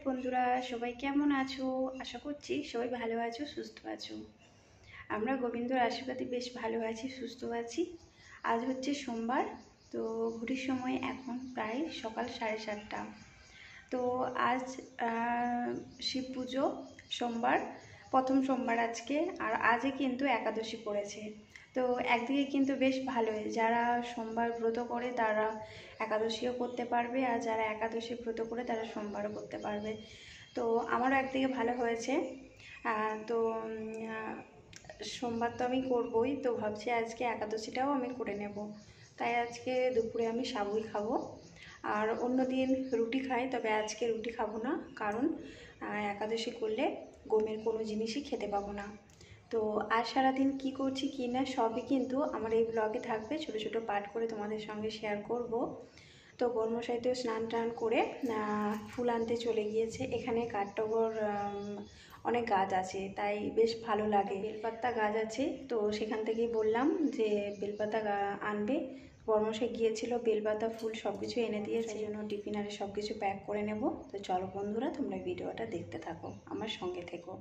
বন্ধুরা, সবাই কেমন আছো? আশা করছি সবাই ভালো আছো, সুস্থ আছো। আমরা গোবিন্দর আশীর্বাদে বেশ ভালো আছি, সুস্থ আছি। আজ হচ্ছে সোমবার। তো ঘড়ির সময় এখন প্রায় সকাল 7:30। তো আজ শিব পুজো, সোমবার, প্রথম সোমবার আজকে। আর আজই কিন্তু একাদশী পড়েছে। তো একদিকে কিন্তু বেশ ভালোই, যারা সোমবার ব্রত করে তারা একাদশীও করতে পারবে, আর যারা একাদশী ব্রত করে তারা সোমবারও করতে পারবে। তো আমারও একদিকে ভালো হয়েছে। তো সোমবার তো আমি করবই, তো ভাবছি আজকে একাদশীটাও আমি করে নেব। তাই আজকে দুপুরে আমি সাবুই খাবো। আর অন্য দিন রুটি খাই, তবে আজকে রুটি খাবো না, কারণ একাদশী করলে গমের কোনো জিনিসই খেতে পাবো না। তো আজ সারাদিন কি করছি কি না সবই কিন্তু আমার এই ব্লগে থাকবে, ছোট ছোট পার্ট করে তোমাদের সঙ্গে শেয়ার করব। তো বর্মশাই তো স্নান টান করে ফুল আনতে চলে গিয়েছে। এখানে কাঠটগর অনেক গাছ আছে, তাই বেশ ভালো লাগে। বেলপাতা গাছ আছে, তো সেখান থেকেই বললাম যে বেলপাতা আনবে। বর্মশাই গিয়েছিল, বেলপাতা ফুল সব কিছু এনে দিয়েছে, সেই জন্য টিফিনারে সব কিছু প্যাক করে নেব। তো চলো বন্ধুরা, তোমরা ভিডিওটা দেখতে থাকো, আমার সঙ্গে থেকো।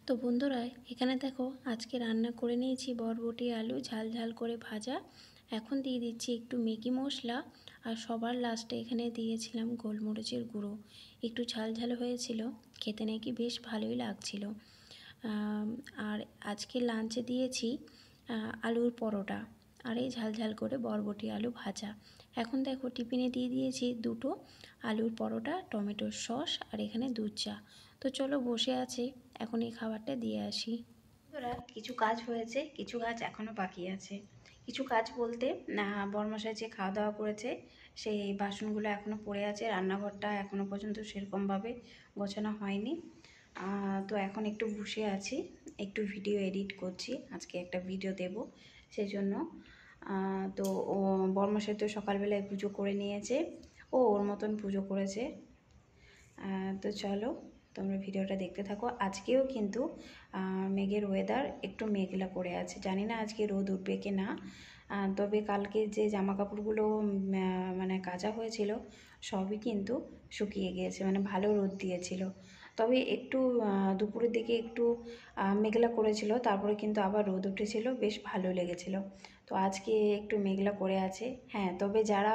তো বন্ধুরা, এখানে দেখো আজকে রান্না করে নিয়েছি বরবটি আলু ঝাল ঝাল করে ভাজা। এখন দিয়ে দিচ্ছি একটু ম্যাগি মশলা, আর সবার লাস্টে এখানে দিয়েছিলাম গোলমরিচের গুঁড়ো। একটু ঝাল ঝাল হয়েছিল, খেতে নাকি বেশ ভালোই লাগছিল। আর আজকে লাঞ্চে দিয়েছি আলুর পরোটা, আর এই ঝাল ঝাল করে বরবটি আলু ভাজা। এখন দেখো টিফিনে দিয়ে দিয়েছি দুটো আলুর পরোটা, টমেটোর সস, আর এখানে দুধ চা। তো চলো বসে আছে, এখন এই খাবারটা দিয়ে আসি। বন্ধুরা, কিছু কাজ হয়েছে, কিছু কাজ এখনও বাকি আছে। কিছু কাজ বলতে বর্মশাই যে খাওয়া দাওয়া করেছে সেই বাসনগুলো এখনও পড়ে আছে। রান্নাঘরটা এখনও পর্যন্ত সেরকমভাবে গোছানো হয়নি। তো এখন একটু বসে আছি, একটু ভিডিও এডিট করছি, আজকে একটা ভিডিও দেব সেই জন্য। তো ও বর্মশাই তো সকালবেলায় পুজো করে নিয়েছে, ও ওর মতন পুজো করেছে। তো চলো তোমরা ভিডিওটা দেখতে থাকো। আজকেও কিন্তু মেঘের ওয়েদার একটু মেঘলা করে আছে, জানি না আজকে রোদ উঠবে কি না। তবে কালকে যে জামা কাপড়গুলো মানে কাচা হয়েছিল সবই কিন্তু শুকিয়ে গিয়েছে, মানে ভালো রোদ দিয়েছিল। তবে একটু দুপুরের দিকে একটু মেঘলা করেছিল, তারপরে কিন্তু আবার রোদ উঠেছিল, বেশ ভালো লেগেছিল। তো আজকে একটু মেঘলা করে আছে। হ্যাঁ, তবে যারা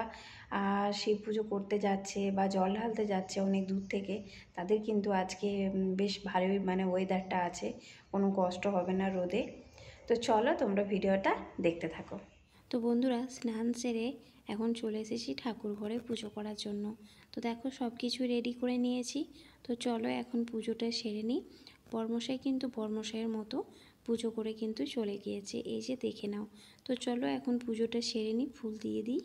শিব পুজো করতে যাচ্ছে বা জল ঢালতে যাচ্ছে অনেক দূর থেকে, তাদের কিন্তু আজকে বেশ ভালোই মানে ওয়েদারটা আছে, কোনো কষ্ট হবে না রোদে। তো চলো তোমরা ভিডিওটা দেখতে থাকো। তো বন্ধুরা, স্নান সেরে এখন চলে এসেছি ঠাকুর ঘরে পুজো করার জন্য। তো দেখো সব কিছু রেডি করে নিয়েছি। তো চলো এখন পুজোটা সেরে নিই। বর্মশাই কিন্তু বর্মশাইয়ের মতো পুজো করে কিন্তু চলে গিয়েছে, এই যে দেখে নাও। তো চলো এখন পুজোটা সেরে নিই, ফুল দিয়ে দিই।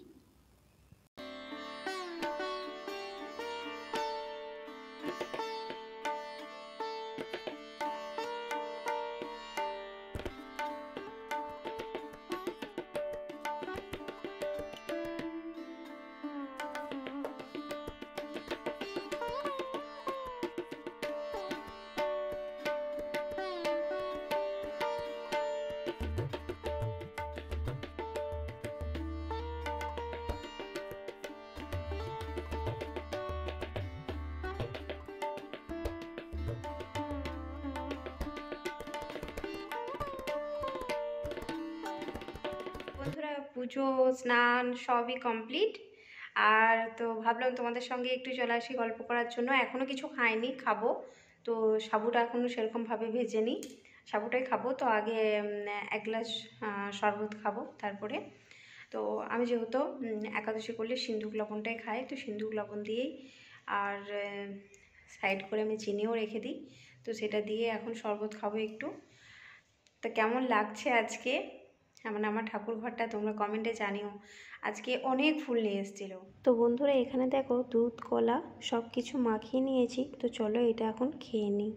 বন্ধুরা, পুজো স্নান সবই কমপ্লিট। আর তো ভাবলাম তোমাদের সঙ্গে একটু চলে আসি গল্প করার জন্য। এখনও কিছু খাইনি, খাবো। তো সাবুটা এখনও সেরকমভাবে ভেজে নিই, সাবুটাই খাবো। তো আগে এক গ্লাস শরবত খাবো তারপরে। তো আমি যেহেতু একাদশী করলে সিন্দুক লবণটাই খাই, তো সিন্দুক লবণ দিয়েই, আর সাইড করে আমি চিনিও রেখে দিই। তো সেটা দিয়ে এখন শরবত খাবো একটু। তো কেমন লাগছে আজকে মানে আমার ঠাকুর ঘরটা, তোমরা কমেন্টে জানিও। আজকে অনেক ফুল নিয়ে এসেছিলো। তো বন্ধুরা, এখানে দেখো দুধ কলা সব কিছু মাখিয়ে নিয়েছি। তো চলো এটা এখন খেয়ে নিই।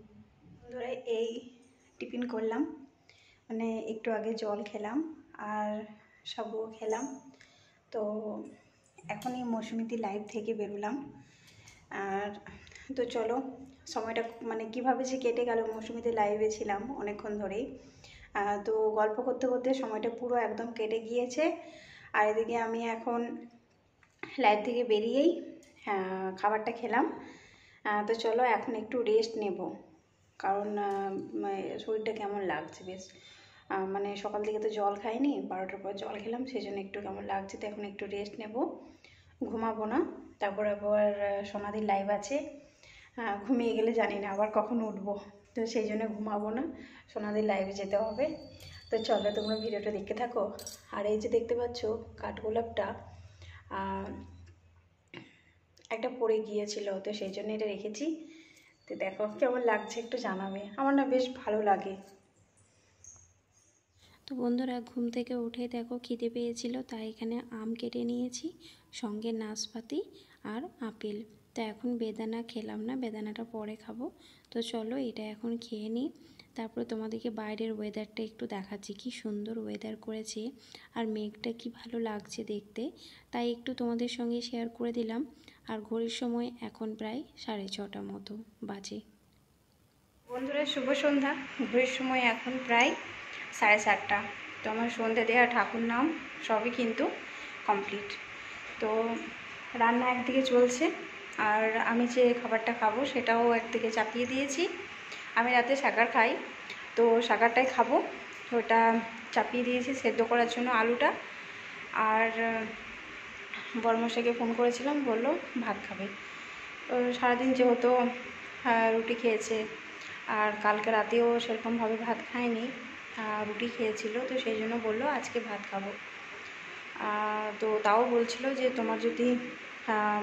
বন্ধুরা, এই টিফিন করলাম, মানে একটু আগে জল খেলাম আর সাবুও খেলাম। তো এখনই মৌসুমীদি লাইভ থেকে বেরোলাম। আর তো চলো সময়টা মানে কীভাবে যে কেটে গেল, মৌসুমীতে লাইভে ছিলাম অনেকক্ষণ ধরেই। তো গল্প করতে করতে সময়টা পুরো একদম কেটে গিয়েছে। আর এদিকে আমি এখন লাইভ থেকে বেরিয়েই খাবারটা খেলাম। তো চলো এখন একটু রেস্ট নেব, কারণ শরীরটা কেমন লাগছে বেশ। মানে সকাল থেকে তো জল খাইনি, 12টার পর জল খেলাম, সেই জন্য একটু কেমন লাগছে। তো এখন একটু রেস্ট নেব, ঘুমাবো না। তারপর আবার সমাধির লাইভ আছে, ঘুমিয়ে গেলে জানি না আবার কখন উঠবো, তো সেই জন্য ঘুমাবো না, সমাধির লাইভে যেতে হবে। তো চলো তোমরা ভিডিওটা দেখতে থাকো। আর এই যে দেখতে পাচ্ছ কাঠগোলাপটা একটা পড়ে গিয়েছিল, তো সেই জন্য এটা রেখেছি। তো দেখো কেমন লাগছে একটু জানাবে, আমার না বেশ ভালো লাগে। তো বন্ধুরা ঘুম থেকে উঠে দেখো খিদে পেয়েছিল, তাই এখানে আম কেটে নিয়েছি, সঙ্গে নাশপাতি আর আপেল। তো এখন বেদানা খেলাম না, বেদানাটা পরে খাবো। তো চলো এটা এখন খেয়ে নিই, তারপরে তোমাদেরকে বাইরের ওয়েদারটা একটু দেখাচ্ছি, কি সুন্দর ওয়েদার করেছে আর মেঘটা কি ভালো লাগছে দেখতে, তাই একটু তোমাদের সঙ্গে শেয়ার করে দিলাম। আর ঘড়ির সময় এখন প্রায় 6:30 মতো বাজে। বন্ধুরা শুভ সন্ধ্যা। ঘড়ির সময় এখন প্রায় 7:30। তো আমার সন্ধ্যে দেওয়া ঠাকুর নাম সবই কিন্তু কমপ্লিট। তো রান্না একদিকে চলছে, আর আমি যে খাবারটা খাবো সেটাও একদিকে চাপিয়ে দিয়েছি। আমি রাতে শাকার খাই, তো শাকারটাই খাবো, ওটা চাপিয়ে দিয়েছি সেদ্ধ করার জন্য আলুটা। আর বড়মশাইকে ফোন করেছিলাম, বললো ভাত খাবে। তো সারাদিন যেহেতু রুটি খেয়েছে, আর কালকে রাতেও সেরকমভাবে ভাত খায়নি, রুটি খেয়েছিল, তো সেই জন্য বললো আজকে ভাত খাবো। তো তাও বলছিল যে তোমার যদি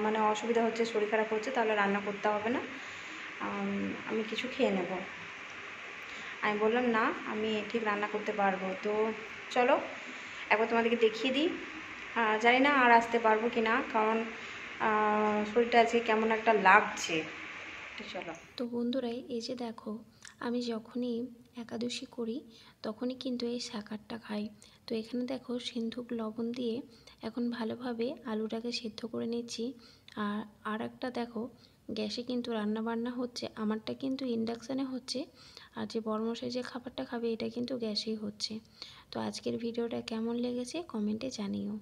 মানে অসুবিধা হচ্ছে, শরীর খারাপ হচ্ছে, তাহলে রান্না করতে হবে না, আমি কিছু খেয়ে নেব। আমি বললাম না, আমি ঠিক রান্না করতে পারবো। তো চলো একবার তোমাদেরকে দেখিয়ে দিই। জানি না আর আসতে পারবো কি না, কারণ শরীরটা আজকে কেমন একটা লাগছে। তো চলো। তো বন্ধুরাই এই যে দেখো, আমি যখনই একাদশী করি তখনই কিন্তু এই শাকারটা খাই। তো এখানে দেখো সিন্ধুক লবণ দিয়ে এখন ভালোভাবে আলুটাকে সেদ্ধ করে নিচ্ছি। আর একটা দেখো গ্যাসে কিন্তু রান্না বান্না হচ্ছে, আমারটা কিন্তু ইন্ডাকশানে হচ্ছে, আর যে বড়মশাই যে খাবারটা খাবে এটা কিন্তু গ্যাসেই হচ্ছে। তো আজকের ভিডিওটা কেমন লেগেছে কমেন্টে জানিও।